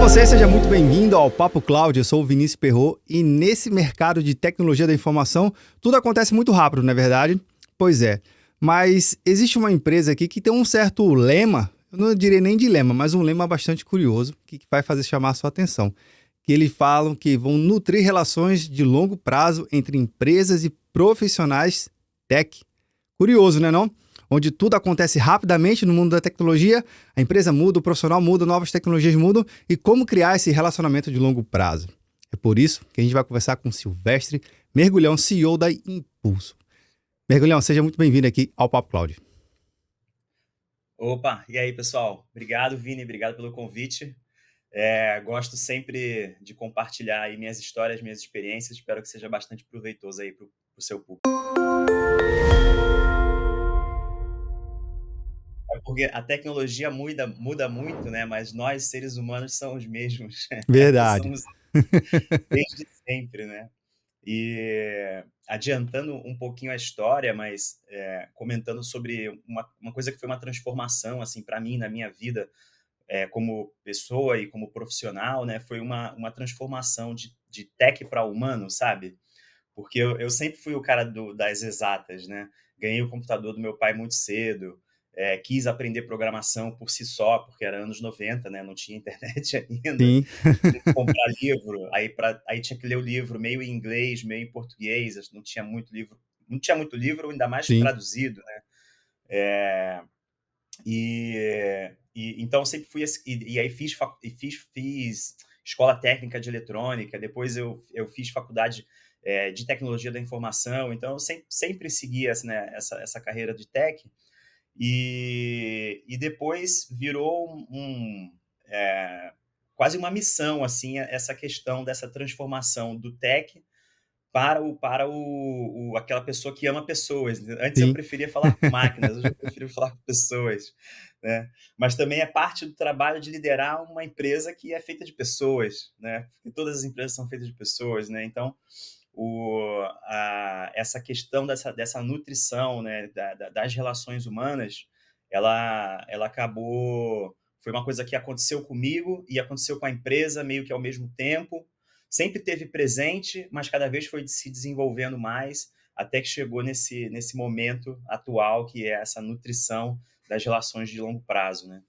você, seja muito bem-vindo ao Papo Cloud. Eu sou o Vinícius Perrot e nesse mercado de tecnologia da informação, tudo acontece muito rápido, não é verdade? Pois é, mas existe uma empresa aqui que tem um certo lema, eu não diria nem dilema, mas um lema bastante curioso que vai fazer chamar a sua atenção. Que eles falam que vão nutrir relações de longo prazo entre empresas e profissionais tech. Curioso, né não? Onde tudo acontece rapidamente no mundo da tecnologia, a empresa muda, o profissional muda, novas tecnologias mudam e como criar esse relacionamento de longo prazo. É por isso que a gente vai conversar com Silvestre Mergulhão, CEO da Impulso. Mergulhão, seja muito bem-vindo aqui ao Papo Cloud. Opa, e aí, pessoal? Obrigado, Vini, obrigado pelo convite. Gosto sempre de compartilhar aí minhas histórias, minhas experiências. Espero que seja bastante proveitoso aí para o seu público. É porque a tecnologia muda muito, né? Mas nós, seres humanos, somos os mesmos. Verdade. Somos desde sempre, né? E adiantando um pouquinho a história, mas comentando sobre uma coisa que foi uma transformação, assim, para mim, na minha vida, como pessoa e como profissional, né, foi uma transformação de tech para humano, sabe? Porque eu sempre fui o cara das exatas, né? Ganhei o computador do meu pai muito cedo, quis aprender programação por si só, porque era anos 90, né? Não tinha internet ainda. Sim, Tinha que comprar livro, aí tinha que ler o livro meio em inglês, meio em português, não tinha muito livro, ainda mais sim. traduzido, né? É, então sempre fui e aí fiz escola técnica de eletrônica, depois eu fiz faculdade de tecnologia da informação, então eu sempre segui essa carreira de tech e depois virou quase uma missão assim essa questão dessa transformação do tech para aquela pessoa que ama pessoas. Antes eu Sim. preferia falar com máquinas, hoje eu prefiro falar com pessoas, né? Mas também é parte do trabalho de liderar uma empresa que é feita de pessoas, né? Porque todas as empresas são feitas de pessoas, né? Então, essa questão dessa nutrição, né, das relações humanas, ela acabou... Foi uma coisa que aconteceu comigo e aconteceu com a empresa meio que ao mesmo tempo. Sempre teve presente, mas cada vez foi se desenvolvendo mais, até que chegou nesse momento atual, que é essa nutrição das relações de longo prazo, né?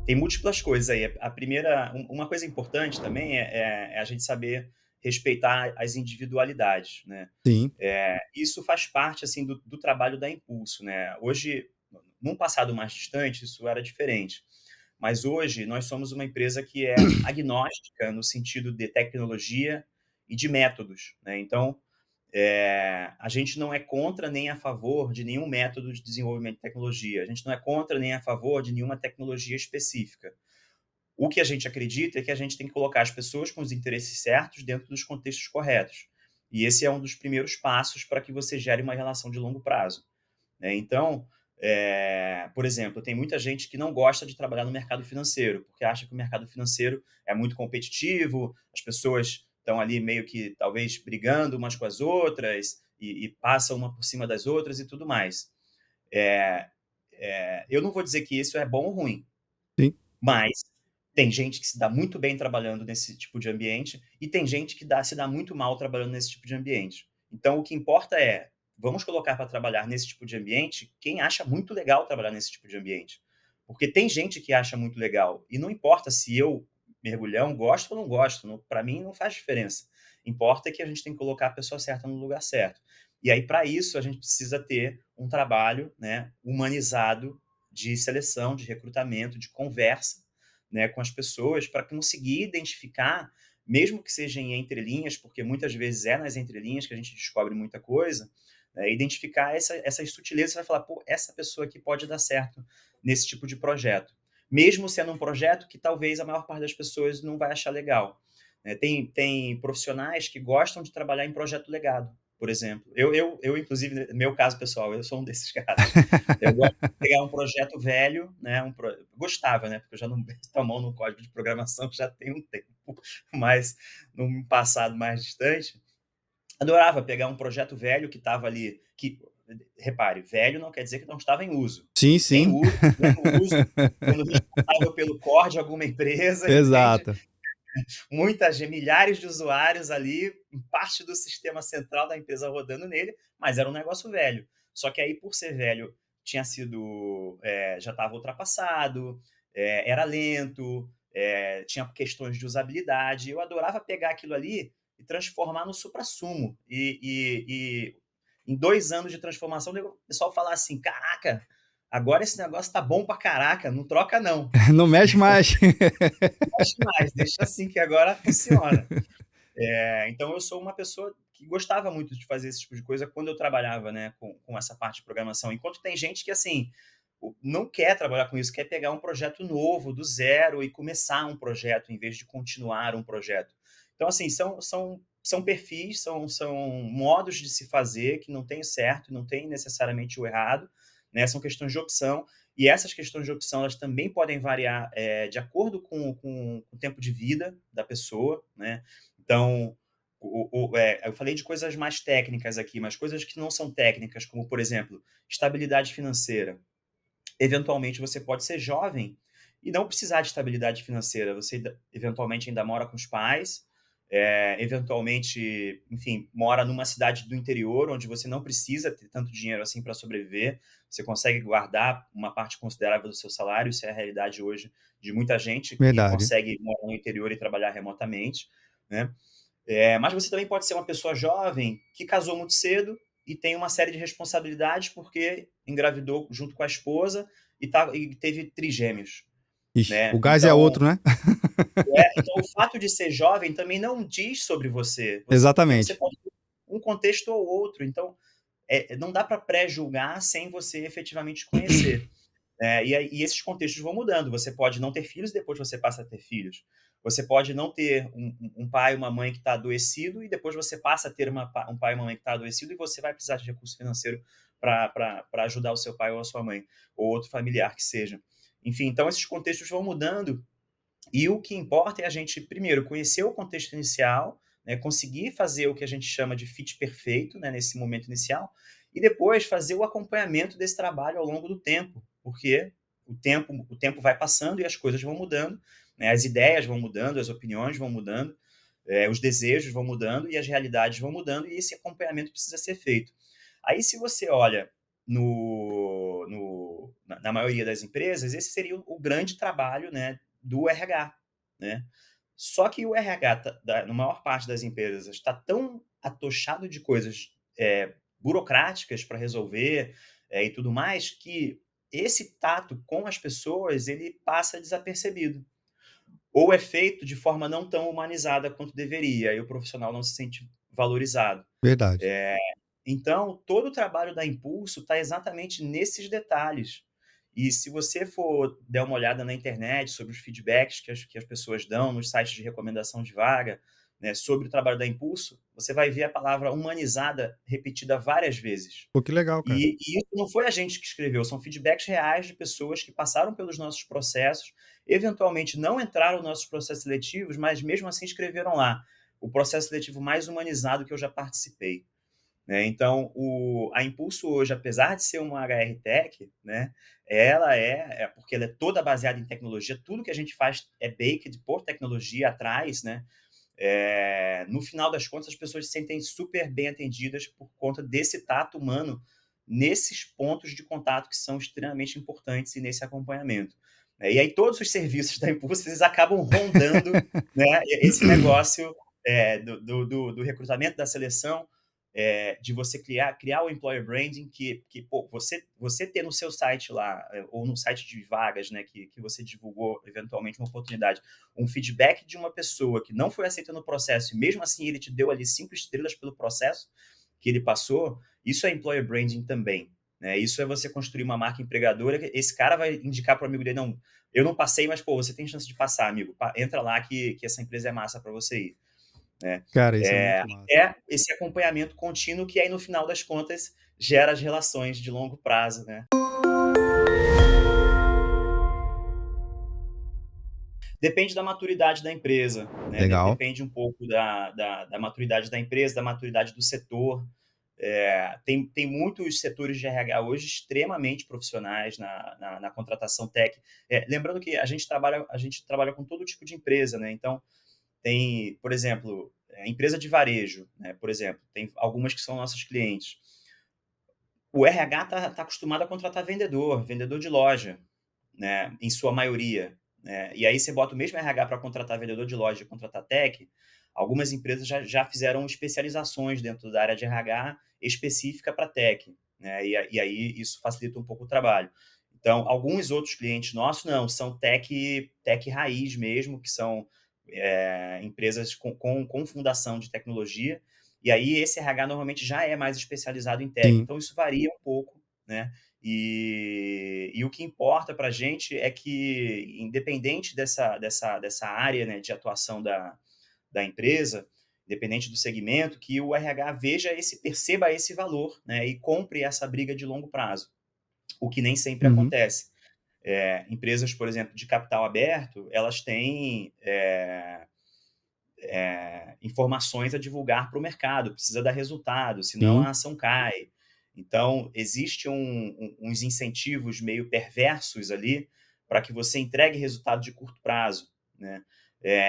Tem múltiplas coisas aí. A primeira, uma coisa importante também é a gente saber respeitar as individualidades, né? Sim. Isso faz parte assim do trabalho da Impulso, né? Hoje, num passado mais distante, isso era diferente. Mas hoje nós somos uma empresa que é agnóstica no sentido de tecnologia e de métodos, né? Então, a gente não é contra nem a favor de nenhum método de desenvolvimento de tecnologia. A gente não é contra nem a favor de nenhuma tecnologia específica. O que a gente acredita é que a gente tem que colocar as pessoas com os interesses certos dentro dos contextos corretos. E esse é um dos primeiros passos para que você gere uma relação de longo prazo, né? Então, por exemplo, tem muita gente que não gosta de trabalhar no mercado financeiro, porque acha que o mercado financeiro é muito competitivo, as pessoas estão ali meio que talvez brigando umas com as outras e passam uma por cima das outras e tudo mais. É, eu não vou dizer que isso é bom ou ruim, Sim. mas tem gente que se dá muito bem trabalhando nesse tipo de ambiente e tem gente que se dá muito mal trabalhando nesse tipo de ambiente. Então, o que importa é, vamos colocar para trabalhar nesse tipo de ambiente quem acha muito legal trabalhar nesse tipo de ambiente. Porque tem gente que acha muito legal e não importa se eu, mergulhão, gosto ou não gosto, para mim não faz diferença. Importa que a gente tem que colocar a pessoa certa no lugar certo. E aí, para isso, a gente precisa ter um trabalho, né, humanizado de seleção, de recrutamento, de conversa, né, com as pessoas, para conseguir identificar, mesmo que seja em entrelinhas, porque muitas vezes é nas entrelinhas que a gente descobre muita coisa, né, identificar essas sutilezas. Você vai falar, pô, essa pessoa aqui pode dar certo nesse tipo de projeto. Mesmo sendo um projeto que talvez a maior parte das pessoas não vai achar legal, né? Tem profissionais que gostam de trabalhar em projeto legado, por exemplo. Inclusive, no meu caso pessoal, eu sou um desses caras. Eu gosto de pegar um projeto velho, né? Gostava, né? Porque eu já não meto a mão no código de programação já tem um tempo, mas num passado mais distante, adorava pegar um projeto velho que estava ali, que repare, velho não quer dizer que não estava em uso. Sim, Em sim. uso, pleno uso, sendo responsável pelo core de alguma empresa, entende? Exato. Milhares de usuários ali, parte do sistema central da empresa rodando nele, mas era um negócio velho. Só que aí, por ser velho, tinha sido, já estava ultrapassado, era lento, tinha questões de usabilidade. Eu adorava pegar aquilo ali e transformar no suprassumo. E em 2 anos de transformação, o pessoal falar assim: caraca, agora esse negócio tá bom pra caraca, não troca não. Não mexe mais. Não mexe mais, deixa assim que agora funciona. Então eu sou uma pessoa que gostava muito de fazer esse tipo de coisa quando eu trabalhava, né, com essa parte de programação. Enquanto tem gente que, assim, não quer trabalhar com isso, quer pegar um projeto novo, do zero, e começar um projeto, em vez de continuar um projeto. Então, assim, são perfis, são modos de se fazer que não tem o certo, não tem necessariamente o errado, né? São questões de opção. E essas questões de opção, elas também podem variar de acordo com o tempo de vida da pessoa, né? Então, eu falei de coisas mais técnicas aqui, mas coisas que não são técnicas, como, por exemplo, estabilidade financeira. Eventualmente, você pode ser jovem e não precisar de estabilidade financeira. Você, eventualmente, ainda mora com os pais, eventualmente, enfim, mora numa cidade do interior, onde você não precisa ter tanto dinheiro assim para sobreviver. Você consegue guardar uma parte considerável do seu salário. Isso é a realidade hoje de muita gente que Verdade. consegue morar no interior e trabalhar remotamente, né? Mas você também pode ser uma pessoa jovem que casou muito cedo e tem uma série de responsabilidades porque engravidou junto com a esposa e teve trigêmeos, Ixi, o né? gás é outro, né? Então o fato de ser jovem também não diz sobre você, porque você Exatamente. pode ter um contexto ou outro. Então, não dá para pré-julgar sem você efetivamente conhecer. E esses contextos vão mudando. Você pode não ter filhos, depois você passa a ter filhos. Você pode não ter um pai e uma mãe que está adoecido, e depois você passa a ter um pai e uma mãe que está adoecido, e você vai precisar de recurso financeiro para ajudar o seu pai ou a sua mãe, ou outro familiar que seja. Enfim, então esses contextos vão mudando, e o que importa é a gente, primeiro, conhecer o contexto inicial, né, conseguir fazer o que a gente chama de fit perfeito, né, nesse momento inicial, e depois fazer o acompanhamento desse trabalho ao longo do tempo, porque o tempo vai passando e as coisas vão mudando, né, as ideias vão mudando, as opiniões vão mudando, os desejos vão mudando e as realidades vão mudando, e esse acompanhamento precisa ser feito. Aí, se você olha na maioria das empresas, esse seria o grande trabalho, né, do RH, né? Só que o RH, na maior parte das empresas, está tão atochado de coisas burocráticas para resolver e tudo mais, que esse tato com as pessoas ele passa desapercebido. Ou é feito de forma não tão humanizada quanto deveria, e o profissional não se sente valorizado. Verdade. Então, todo o trabalho da Impulso está exatamente nesses detalhes. E se você for dar uma olhada na internet sobre os feedbacks que as pessoas dão nos sites de recomendação de vaga, né, sobre o trabalho da Impulso, você vai ver a palavra humanizada repetida várias vezes. Pô, que legal, cara. E isso não foi a gente que escreveu, são feedbacks reais de pessoas que passaram pelos nossos processos, eventualmente não entraram nos nossos processos seletivos, mas mesmo assim escreveram lá: o processo seletivo mais humanizado que eu já participei. Né? Então, a Impulso hoje, apesar de ser uma HR Tech, né, ela porque ela é toda baseada em tecnologia, tudo que a gente faz é baked por tecnologia atrás, né? No final das contas, as pessoas se sentem super bem atendidas por conta desse tato humano nesses pontos de contato que são extremamente importantes e nesse acompanhamento. E aí todos os serviços da Impulso, eles acabam rondando, né, esse negócio do recrutamento, da seleção, de você criar o employer branding, que pô, você ter no seu site lá, ou no site de vagas, né, que você divulgou eventualmente uma oportunidade, um feedback de uma pessoa que não foi aceita no processo, e mesmo assim ele te deu ali 5 estrelas pelo processo que ele passou, isso é employer branding também. Né? Isso é você construir uma marca empregadora, que esse cara vai indicar para o amigo dele: não, eu não passei, mas pô, você tem chance de passar, amigo, entra lá que essa empresa é massa para você ir. Né? Cara, isso é muito massa. Esse acompanhamento contínuo que aí, no final das contas, gera as relações de longo prazo, né? Depende da maturidade da empresa, né? Legal. Depende um pouco da maturidade da empresa, da maturidade do setor. Tem muitos setores de RH hoje extremamente profissionais na contratação tech. Lembrando que a gente trabalha com todo tipo de empresa, né? Então, tem, por exemplo, empresa de varejo, né? Por exemplo, tem algumas que são nossos clientes. O RH está acostumado a contratar vendedor, vendedor de loja, né? Em sua maioria. Né? E aí você bota o mesmo RH para contratar vendedor de loja e contratar tech. Algumas empresas já fizeram especializações dentro da área de RH específica para tech. Né? E aí isso facilita um pouco o trabalho. Então, alguns outros clientes nossos não, são tech raiz mesmo, que são empresas com fundação de tecnologia, e aí esse RH normalmente já é mais especializado em tech. Sim. Então, isso varia um pouco, né? E o que importa para a gente é que, independente dessa área, né, de atuação da empresa, independente do segmento, que o RH perceba esse valor, né, e compre essa briga de longo prazo, o que nem sempre Uhum. acontece. Empresas, por exemplo, de capital aberto, elas têm informações a divulgar para o mercado, precisa dar resultado, senão Sim. a ação cai. Então, existe uns incentivos meio perversos ali para que você entregue resultado de curto prazo, né?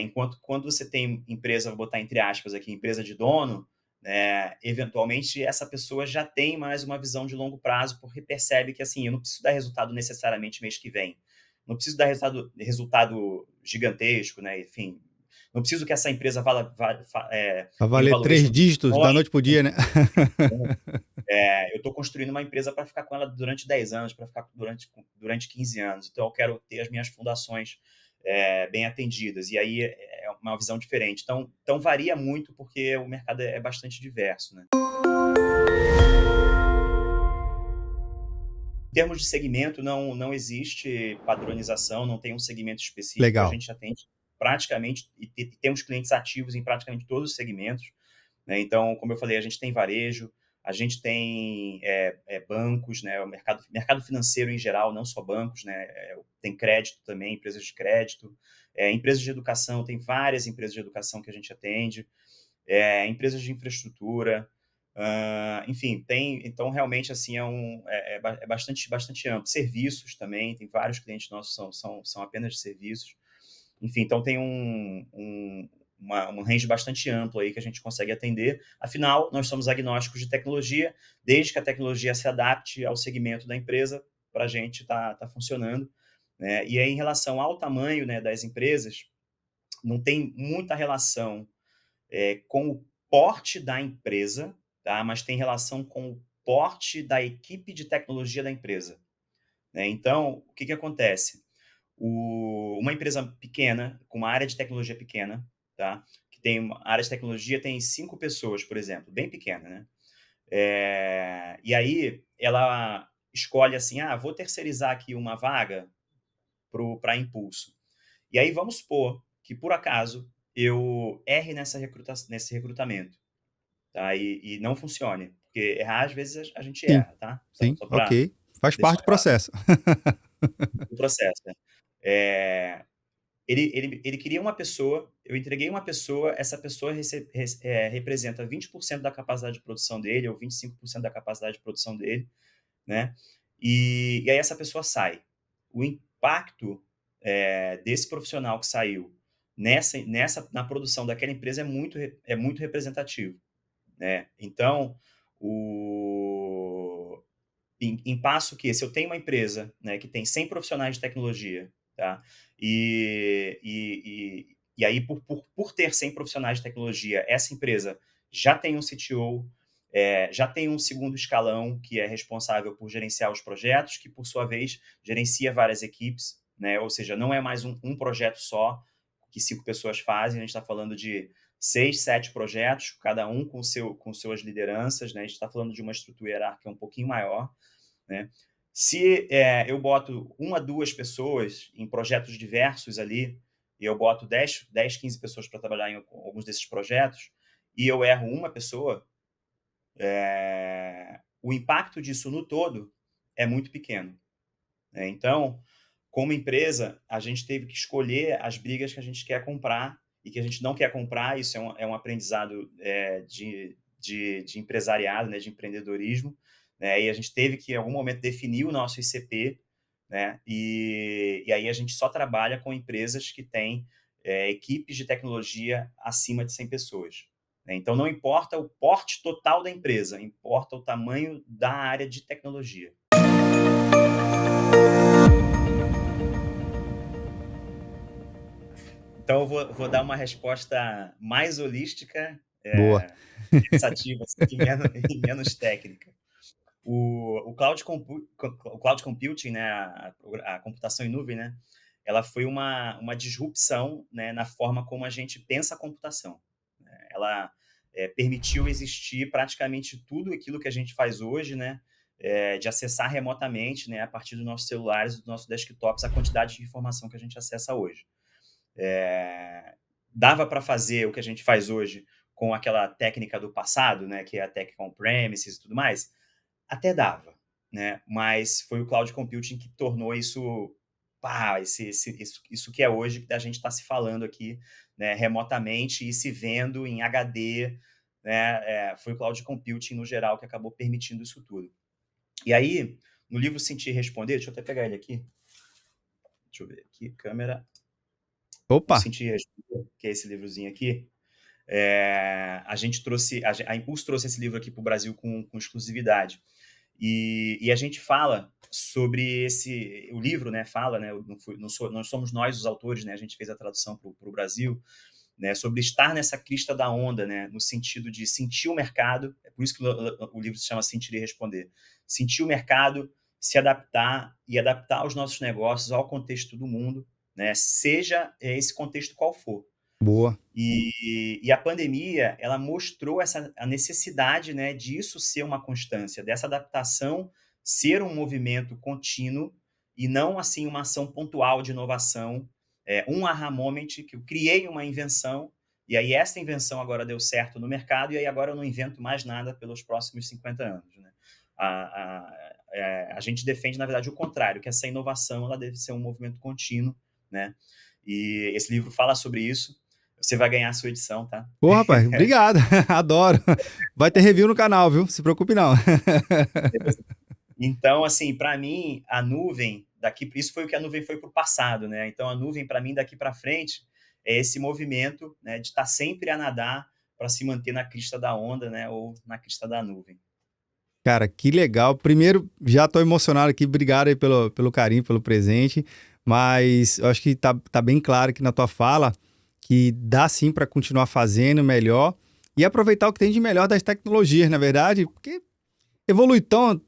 Enquanto quando você tem empresa, vou botar entre aspas aqui, empresa de dono, eventualmente essa pessoa já tem mais uma visão de longo prazo, porque percebe que assim, eu não preciso dar resultado necessariamente mês que vem. Não preciso dar resultado gigantesco, né? Enfim, não preciso que essa empresa Vai tenha um valer 3 valuation de dígitos da milhões. noite pro dia, né? Eu estou construindo uma empresa para ficar com ela durante 10 anos, para ficar durante 15 anos. Então, eu quero ter as minhas fundações bem atendidas. E aí é uma visão diferente. Então, varia muito porque o mercado é bastante diverso. Né? Em termos de segmento, não existe padronização, não tem um segmento específico. A Legal. gente atende praticamente, e temos clientes ativos em praticamente todos os segmentos. Né? Então, como eu falei, a gente tem varejo, a gente tem bancos, né? O mercado financeiro em geral, não só bancos, né? Tem crédito também, empresas de crédito, empresas de educação, tem várias empresas de educação que a gente atende, empresas de infraestrutura, enfim, então realmente assim é bastante amplo. Serviços também, tem vários clientes nossos são apenas de serviços. Enfim, então tem um range bastante amplo aí que a gente consegue atender. Afinal, nós somos agnósticos de tecnologia, desde que a tecnologia se adapte ao segmento da empresa, para a gente tá funcionando. Né? E aí, em relação ao tamanho, né, das empresas, não tem muita relação com o porte da empresa, tá? Mas tem relação com o porte da equipe de tecnologia da empresa. Né? Então, o que acontece? Uma empresa pequena, com uma área de tecnologia pequena, tá? Que tem uma área de tecnologia, tem 5 pessoas, por exemplo, bem pequena, né? E aí ela escolhe assim, vou terceirizar aqui uma vaga para impulso. E aí vamos supor que, por acaso, eu erre nesse recrutamento, tá? E não funcione. Porque errar, às vezes, a gente Sim, erra, tá? Então, sim, só para ok. Faz deixar parte do claro processo. o processo, né? Eh, ele queria uma pessoa, eu entreguei uma pessoa, essa pessoa representa 20% da capacidade de produção dele, ou 25% da capacidade de produção dele, né? E aí essa pessoa sai. O impacto desse profissional que saiu na produção daquela empresa é muito representativo. Né? Então, em passo que, se eu tenho uma empresa, né, que tem 100 profissionais de tecnologia, tá? E aí, por ter 100 profissionais de tecnologia, essa empresa já tem um CTO, já tem um segundo escalão que é responsável por gerenciar os projetos, que, por sua vez, gerencia várias equipes, né? Ou seja, não é mais um projeto só que 5 pessoas fazem, a gente está falando de 6, 7 projetos, cada um com suas lideranças, né? A gente está falando de uma estrutura hierárquica um pouquinho maior, né? Se eu boto 1 a 2 pessoas em projetos diversos ali, e eu boto 10 15 pessoas para trabalhar em alguns desses projetos, e eu erro uma pessoa, o impacto disso no todo é muito pequeno. Né? Então, como empresa, a gente teve que escolher as brigas que a gente quer comprar e que a gente não quer comprar. Isso é um aprendizado de empresariado, né, de empreendedorismo, né, e a gente teve que, em algum momento, definir o nosso ICP, né, e aí a gente só trabalha com empresas que têm equipes de tecnologia acima de 100 pessoas. Né? Então, não importa o porte total da empresa, importa o tamanho da área de tecnologia. Então, eu vou dar uma resposta mais holística, Boa. pensativa, assim, e menos técnica. O cloud computing, né, a computação em nuvem, né, ela foi uma disrupção, né, na forma como a gente pensa a computação. Né? Ela permitiu existir praticamente tudo aquilo que a gente faz hoje, né, de acessar remotamente, né, a partir dos nossos celulares, dos nossos desktops, a quantidade de informação que a gente acessa hoje. Dava para fazer o que a gente faz hoje com aquela técnica do passado, né, que é a tech on-premises e tudo mais? Até dava, né? Mas foi o cloud computing que tornou isso, isso que é hoje, que a gente está se falando aqui, né, remotamente e se vendo em HD, né? Foi o cloud computing, no geral, que acabou permitindo isso tudo. E aí, no livro Sentir e Responder, deixa eu até pegar ele aqui. Deixa eu ver aqui, câmera. Opa! Sentir e Responder, que é esse livrozinho aqui. A gente trouxe, a Impulso trouxe esse livro aqui para o Brasil com exclusividade. E a gente fala sobre o livro, né, fala, né, não somos nós os autores, né, a gente fez a tradução para o Brasil, né, sobre estar nessa crista da onda, né, no sentido de sentir o mercado, é por isso que o livro se chama Sentir e Responder, sentir o mercado, se adaptar e adaptar os nossos negócios ao contexto do mundo, né, seja esse contexto qual for. Boa. E a pandemia, ela mostrou a necessidade, né, disso ser uma constância, dessa adaptação ser um movimento contínuo e não, assim, uma ação pontual de inovação, um aha moment, que eu criei uma invenção, e aí essa invenção agora deu certo no mercado, e aí agora eu não invento mais nada pelos próximos 50 anos. Né? A gente defende, na verdade, o contrário, que essa inovação ela deve ser um movimento contínuo, né? E esse livro fala sobre isso. Você vai ganhar a sua edição, tá? Pô, rapaz, obrigado. Adoro. Vai ter review no canal, viu? Se preocupe não. Então, assim, para mim, a nuvem, isso foi o que a nuvem foi para o passado, né? Então, a nuvem, para mim, daqui para frente, é esse movimento, né, de estar sempre a nadar para se manter na crista da onda, né? Ou na crista da nuvem. Cara, que legal. Primeiro, já estou emocionado aqui. Obrigado aí pelo carinho, pelo presente. Mas eu acho que tá bem claro aqui na tua fala que dá sim para continuar fazendo melhor e aproveitar o que tem de melhor das tecnologias, na verdade, porque evolui tanto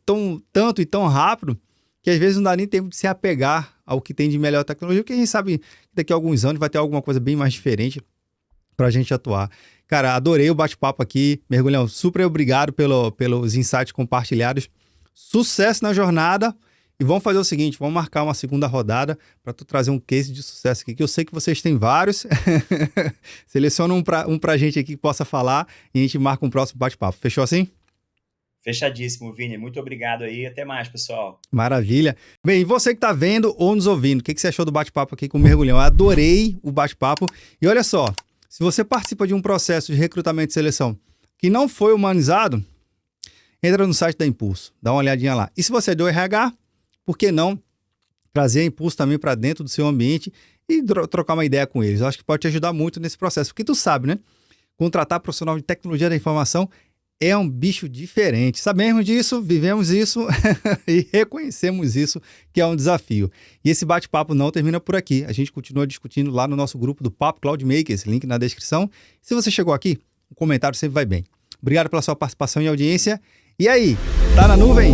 e tão rápido que às vezes não dá nem tempo de se apegar ao que tem de melhor tecnologia, porque a gente sabe que daqui a alguns anos vai ter alguma coisa bem mais diferente para a gente atuar. Cara, adorei o bate-papo aqui. Mergulhão, super obrigado pelos insights compartilhados. Sucesso na jornada. E vamos fazer o seguinte, vamos marcar uma segunda rodada para tu trazer um case de sucesso aqui, que eu sei que vocês têm vários. Seleciona um pra gente aqui que possa falar e a gente marca um próximo bate-papo. Fechou assim? Fechadíssimo, Vini. Muito obrigado aí. Até mais, pessoal. Maravilha. Bem, e você que está vendo ou nos ouvindo, o que você achou do bate-papo aqui com o Mergulhão? Eu adorei o bate-papo. E olha só, se você participa de um processo de recrutamento e seleção que não foi humanizado, entra no site da Impulso, dá uma olhadinha lá. E se você é do RH, por que não trazer a Impulso também para dentro do seu ambiente e trocar uma ideia com eles? Eu acho que pode te ajudar muito nesse processo, porque tu sabe, né? Contratar profissional de tecnologia da informação é um bicho diferente. Sabemos disso, vivemos isso e reconhecemos isso, que é um desafio. E esse bate-papo não termina por aqui. A gente continua discutindo lá no nosso grupo do Papo Cloud Makers, link na descrição. Se você chegou aqui, um comentário sempre vai bem. Obrigado pela sua participação e audiência. E aí, tá na nuvem?